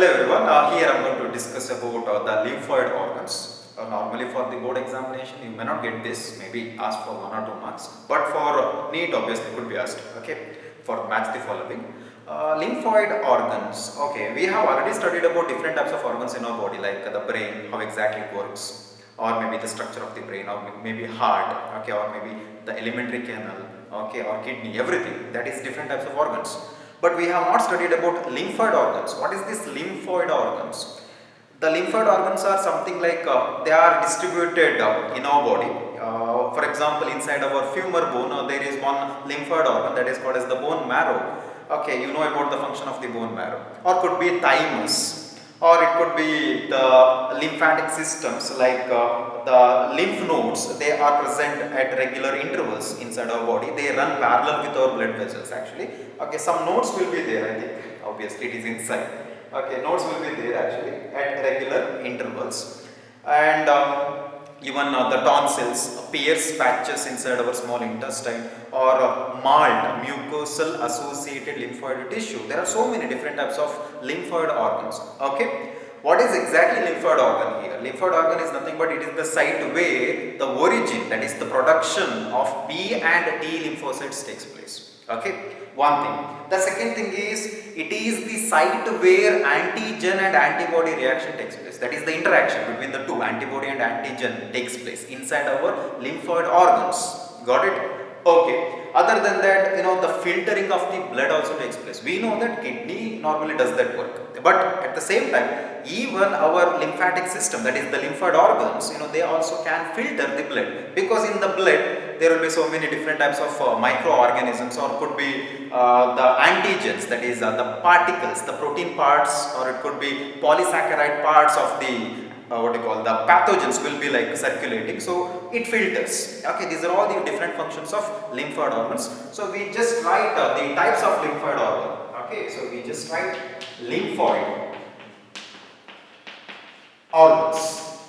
Hello everyone, here I'm going to discuss about the lymphoid organs. Normally for the board examination you may not get this, maybe ask for 1 or 2 marks, but for NEET obviously could be asked, okay, for match the following. Lymphoid organs, okay, we have already studied about different types of organs in our body like the brain, how exactly it works, or maybe the structure of the brain, or maybe heart, okay, or maybe the alimentary canal, okay, or kidney, everything, that is different types of organs. But we have not studied about lymphoid organs. What is this lymphoid organs? The lymphoid organs are something like they are distributed in our body. For example, inside our femur bone, there is one lymphoid organ that is called as the bone marrow. Okay, you know about the function of the bone marrow, or could be thymus, or it could be the lymphatic systems like the lymph nodes. They are present at regular intervals inside our body. They run parallel with our blood vessels actually. Okay, some nodes will be there, I think, obviously it is inside. Okay, nodes will be there actually at regular intervals, and even the tonsils, Pierce patches inside our small intestine, or MALT, mucosal associated lymphoid tissue. There are so many different types of lymphoid organs. Okay, what is exactly lymphoid organ here? Lymphoid organ is nothing but it is the site where the origin, that is the production of B and T lymphocytes takes place. Okay, one thing. The second thing is it is the site where antigen and antibody reaction takes place. That is the interaction between the two, antibody and antigen, takes place inside our lymphoid organs. Got it? Okay. Other than that, the filtering of the blood also takes place. We know that kidney normally does that work, but at the same time, even our lymphatic system, that is the lymphoid organs, they also can filter the blood, because in the blood there will be so many different types of microorganisms, or could be the antigens, that is the particles, the protein parts, or it could be polysaccharide parts of the what you call the pathogens will be like circulating, so it filters. Okay, these are all the different functions of lymphoid organs. So we just write the types of lymphoid organ. Okay, so we just write lymphoid organs,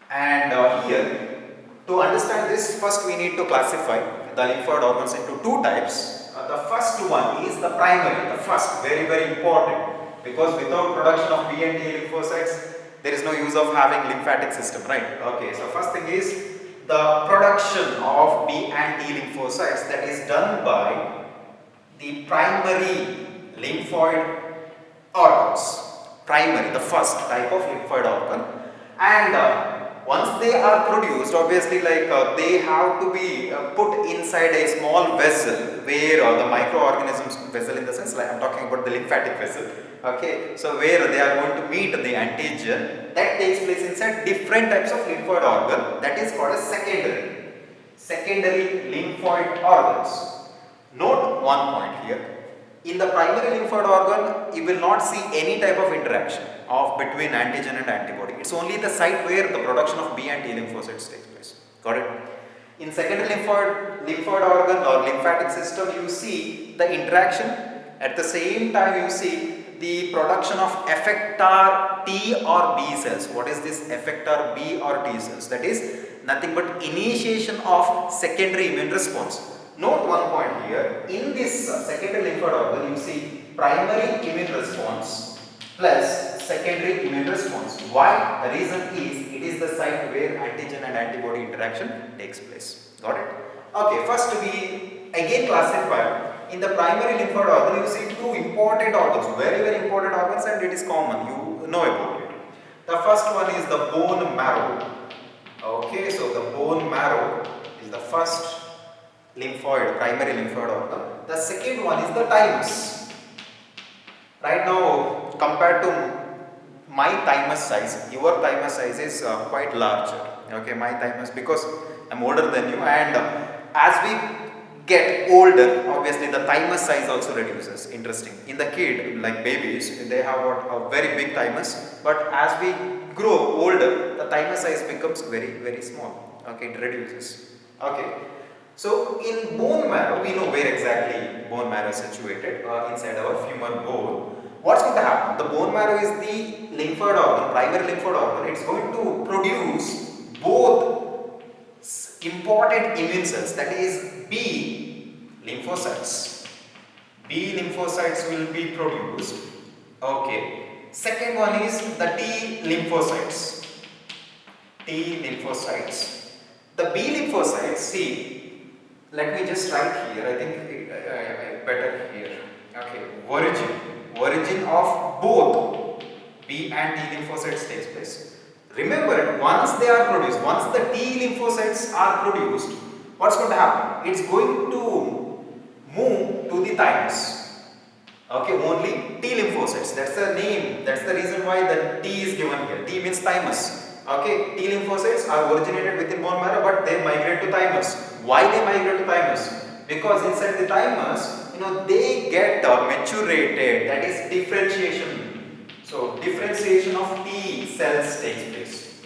and here to understand this, first we need to classify the lymphoid organs into two types. The first one is the primary, the first, very very important, because without production of B and T lymphocytes there is no use of having lymphatic system, right? Okay, so first thing is the production of B and T lymphocytes, that is done by the primary lymphoid organs. Primary, the first type of lymphoid organ, and once they are produced, obviously they have to be put inside a small vessel where the microorganisms, vessel in the sense like I am talking about the lymphatic vessel, okay, so where they are going to meet the antigen, that takes place inside different types of lymphoid organ, that is called as secondary lymphoid organs. Note one point here. In the primary lymphoid organ, you will not see any type of interaction of between antigen and antibody. It's only the site where the production of B and T lymphocytes takes place. Got it? In secondary lymphoid organ or lymphatic system, you see the interaction. At the same time, you see the production of effector T or B cells. What is this effector B or T cells? That is nothing but initiation of secondary immune response. Note one point here, in this secondary lymphoid organ you see primary immune response plus secondary immune response. Why? The reason is it is the site where antigen and antibody interaction takes place. Got it? Okay, first we again classify. In the primary lymphoid organ you see two important organs, very very important organs, and it is common, you know about it. The first one is the bone marrow. Okay, so the bone marrow is the first primary lymphoid organ. The second one is the thymus. Right now, compared to my thymus size, your thymus size is quite larger. Okay, my thymus, because I'm older than you, and as we get older, obviously the thymus size also reduces. Interesting. In the kid, like babies, they have a very big thymus, but as we grow older, the thymus size becomes very very small. Okay, it reduces. Okay. So in bone marrow, we know where exactly bone marrow is situated, inside our femur bone. What's going to happen? The bone marrow is the lymphoid organ, primary lymphoid organ. It's going to produce both important immune cells, that is B lymphocytes. B lymphocytes will be produced. Okay. Second one is the T lymphocytes. T lymphocytes. The B lymphocytes, see, let me just write here. I think better here. Okay. Origin of both B and T lymphocytes takes place. Remember, once they are produced, once the T lymphocytes are produced, what's going to happen? It's going to move to the thymus. Okay, only T lymphocytes. That's the name. That's the reason why the T is given here. T means thymus. Okay, T lymphocytes are originated within bone marrow, but they migrate to thymus. Why they migrate to thymus? Because inside the thymus, they get maturated. That is differentiation. So differentiation of T cells takes place.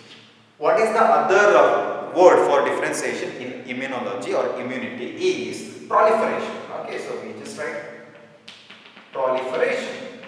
What is the other word for differentiation in immunology or immunity is proliferation. Okay, so we just write proliferation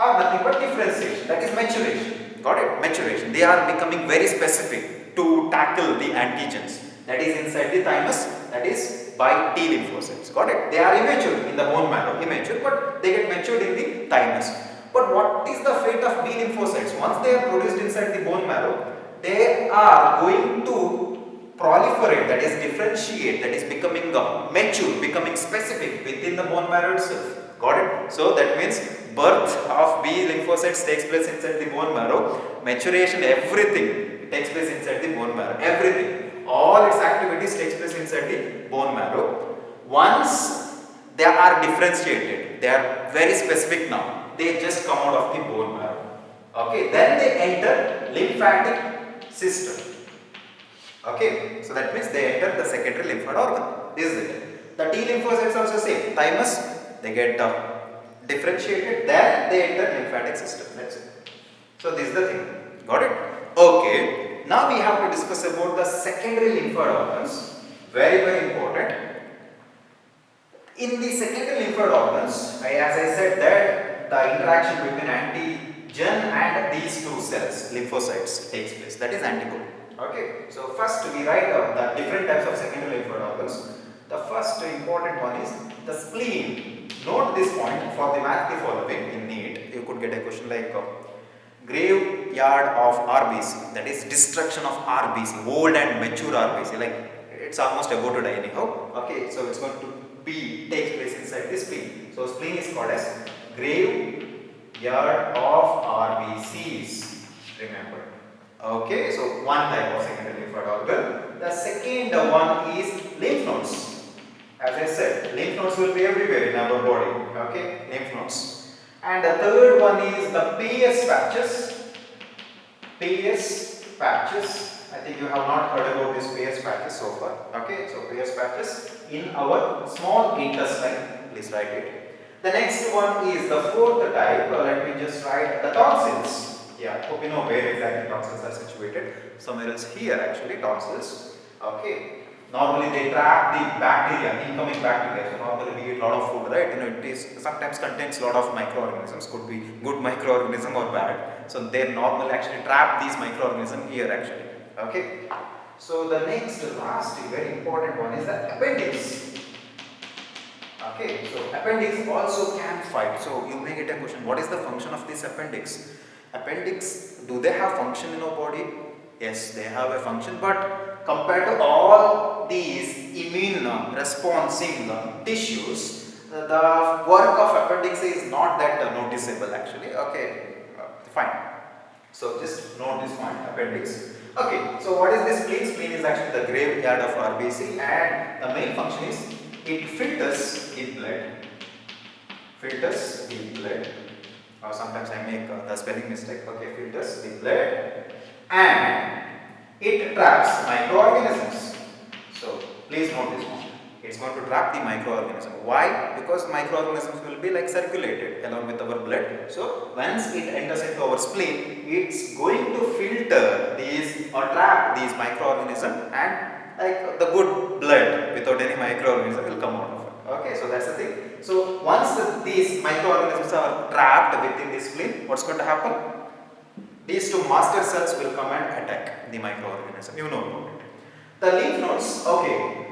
are nothing but differentiation, that is maturation. Got it? Maturation. They are becoming very specific to tackle the antigens that is inside the thymus, that is by T lymphocytes. Got it? They are immature in the bone marrow, immature, but they get matured in the thymus. But what is the fate of B lymphocytes? Once they are produced inside the bone marrow, they are going to proliferate, that is differentiate, that is becoming mature, becoming specific within the bone marrow itself. Got it? So that means birth of B lymphocytes takes place inside the bone marrow, maturation, everything takes place inside the bone marrow, everything, all its activities takes place inside the bone marrow. Once they are differentiated, they are very specific now, they just come out of the bone marrow. Okay, then they enter lymphatic system. Okay, so that means they enter the secondary lymphoid organ. This is it. The T lymphocytes also same. Thymus, they get differentiated, then they enter lymphatic system. That's it. So this is the thing. Got it? Okay. Now we have to discuss about the secondary lymphoid organs. Very important. In the secondary lymphoid organs, as I said that the interaction between antigen and these two cells, lymphocytes, takes place. That is antibody. Okay. So first we write the different types of secondary lymphoid organs. The first important one is the spleen. Note this point for the math the following in NEET. You could get a question like graveyard of RBC, that is destruction of RBC, old and mature RBC, like it's almost about to die anyhow. Okay, so it's going to takes place inside the spleen. So spleen is called as graveyard of RBCs. Remember. Okay, so one type of secondary lymphoid organ. The second one is lymph nodes. As I said, lymph nodes will be everywhere in our body. Okay, lymph nodes. And the third one is the PS patches. PS patches. I think you have not heard about this PS patches so far. Okay, so PS patches in our small intestine. Please write it. The next one is the fourth type. Let me just write the tonsils. Yeah, hope you know where exactly tonsils are situated. Somewhere else here actually, tonsils. Okay. Normally they trap the bacteria, incoming bacteria. So normally we eat a lot of food, right? It is sometimes contains a lot of microorganisms. Could be good microorganism or bad. So they normally actually trap these microorganisms here actually. Okay. So the next, last, very important one is the appendix. Okay. So appendix also can fight. So you may get a question: what is the function of this appendix? Appendix, do they have function in our body? Yes, they have a function, but compared to all these immune responding tissues, the work of appendix is not that noticeable actually. Okay, fine. So just note this point, appendix. Okay, so what is this spleen? Spleen is actually the graveyard of RBC, and the main function is it filters the blood. Filters the blood. Or sometimes I make the spelling mistake. Okay, filters the blood, and it traps microorganisms. So please note this one. It's going to trap the microorganism. Why? Because microorganisms will be like circulated along with our blood. So once it enters into our spleen, it's going to filter these or trap these microorganisms, and like the good blood without any microorganism will come out of it. Okay, so that's the thing. So once these microorganisms are trapped within the spleen, what's going to happen? These two master cells will come and attack the microorganism. You know about it. The lymph nodes, okay.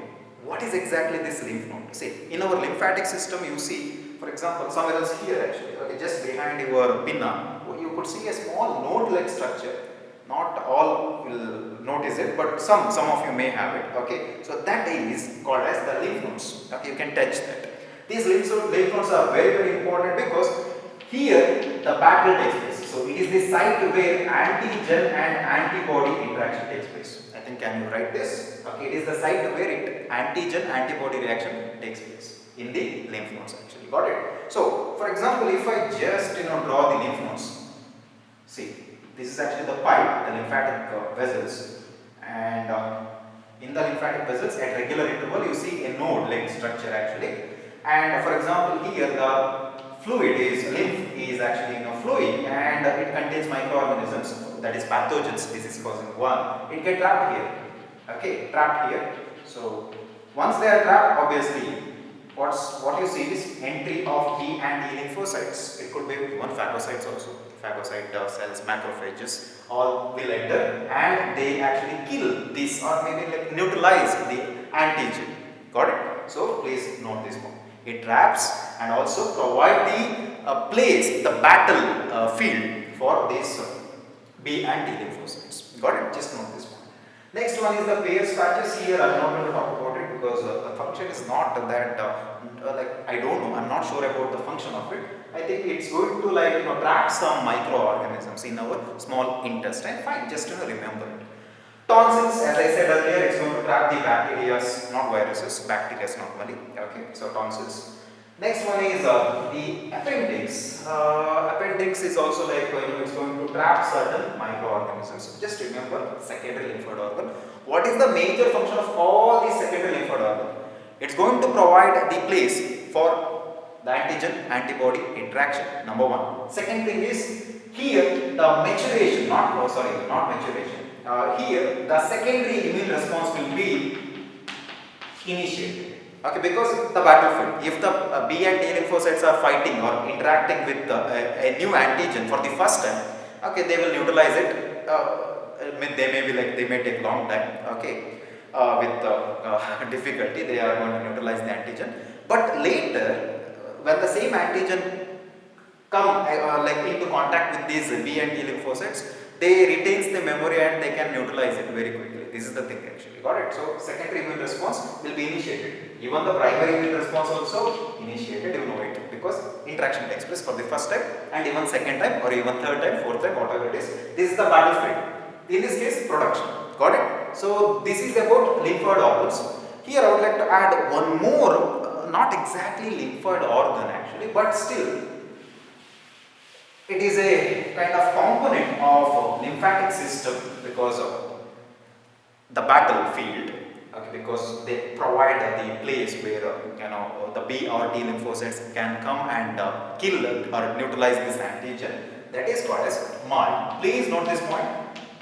What is exactly this lymph node? See, in our lymphatic system, you see for example, somewhere else here actually, okay, just behind your pinna, you could see a small node-like structure. Not all will notice it, but some of you may have it. Okay, so that is called as the lymph nodes. Okay, you can touch that. These lymph nodes are very important because here the battle takes place. So it is the site where antigen and antibody interaction takes place. I think, can you write this? Okay, it is the site where antigen antibody reaction takes place in the lymph nodes actually. Got it? So for example, if I just draw the lymph nodes, see, this is actually the pipe, the lymphatic vessels, and in the lymphatic vessels at regular interval you see a node-like structure actually. And for example, here the fluid is lymph is actually flowing, and it contains microorganisms, that is pathogens, disease causing one. It get trapped here. Okay, trapped here. So once they are trapped, obviously what you see is entry of B and T lymphocytes. It could be even phagocytes also. Phagocyte cells, macrophages, all will enter and they actually kill this or maybe like neutralize the antigen. Got it? So please note this point. It traps and also provide the place, the battle field for these B and T lymphocytes. Got it? Just note this point. Next one is the Peyer's patches. Here I am not going to talk about it because the function is not that like, I don't know, I am not sure about the function of it. I think it's going to like trap some microorganisms in our small intestine. Fine, just remember it. Tonsils, as I said earlier, it's going to trap the bacteria, not viruses, bacteria normally. Okay, so tonsils. Next one is the appendix. Appendix is also like it's going to trap certain microorganisms. Just remember secondary lymphoid organ. What is the major function of all these secondary lymphoid organs? It's going to provide the place for the antigen antibody interaction. Number one. Second thing is here the maturation, not maturation. Here the secondary immune response will be initiated. Okay, because the battlefield, if the B and T lymphocytes are fighting or interacting with a new antigen for the first time, okay, they will neutralize it. They may take long time. Okay, with difficulty, they are going to neutralize the antigen. But later, when the same antigen come into contact with these B and T lymphocytes, they retains the memory and they can neutralize it very quickly. This is the thing actually. Got it? So secondary immune response will be initiated. Even the primary immune response also initiated, you know it, because interaction takes place for the first time and even second time or even third time, fourth time, whatever it is. This is the battlefield. In this case, production. Got it? So this is about lymphoid organs. Here I would like to add one more, not exactly lymphoid organ actually, but still it is a kind of component of lymphatic system because of the battlefield. Okay, because they provide the place where the B or T lymphocytes can come and kill or neutralize this antigen. That is called as MALT. Please note this point.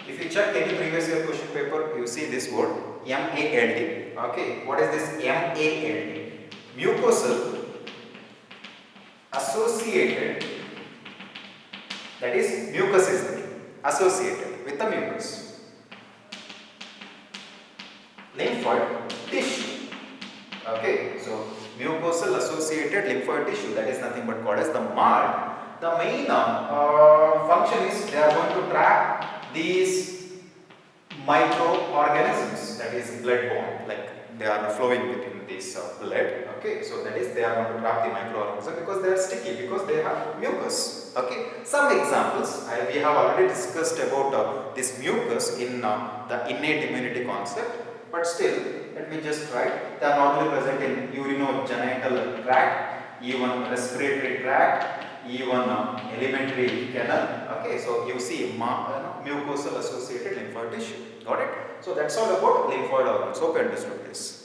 If you check any previous year question paper, you see this word MALT. Okay, what is this MALT? Mucosal associated. That is, mucus is there, associated with the mucus. Lymphoid tissue. Okay, so mucosal associated lymphoid tissue, that is nothing but called as the MALT. The main function is they are going to trap these microorganisms, that is blood-borne, like they are flowing within this blood. Okay, so that is they are going to trap the microorganism because they are sticky, because they have mucus. Okay, some examples we have already discussed about this mucus in the innate immunity concept, but still let me just write. They are normally present in urinogenital tract, even respiratory tract, even alimentary canal. Okay, so you see mucosal associated lymphoid tissue. Got it? So that's all about lymphoid organs. Hope you understood this.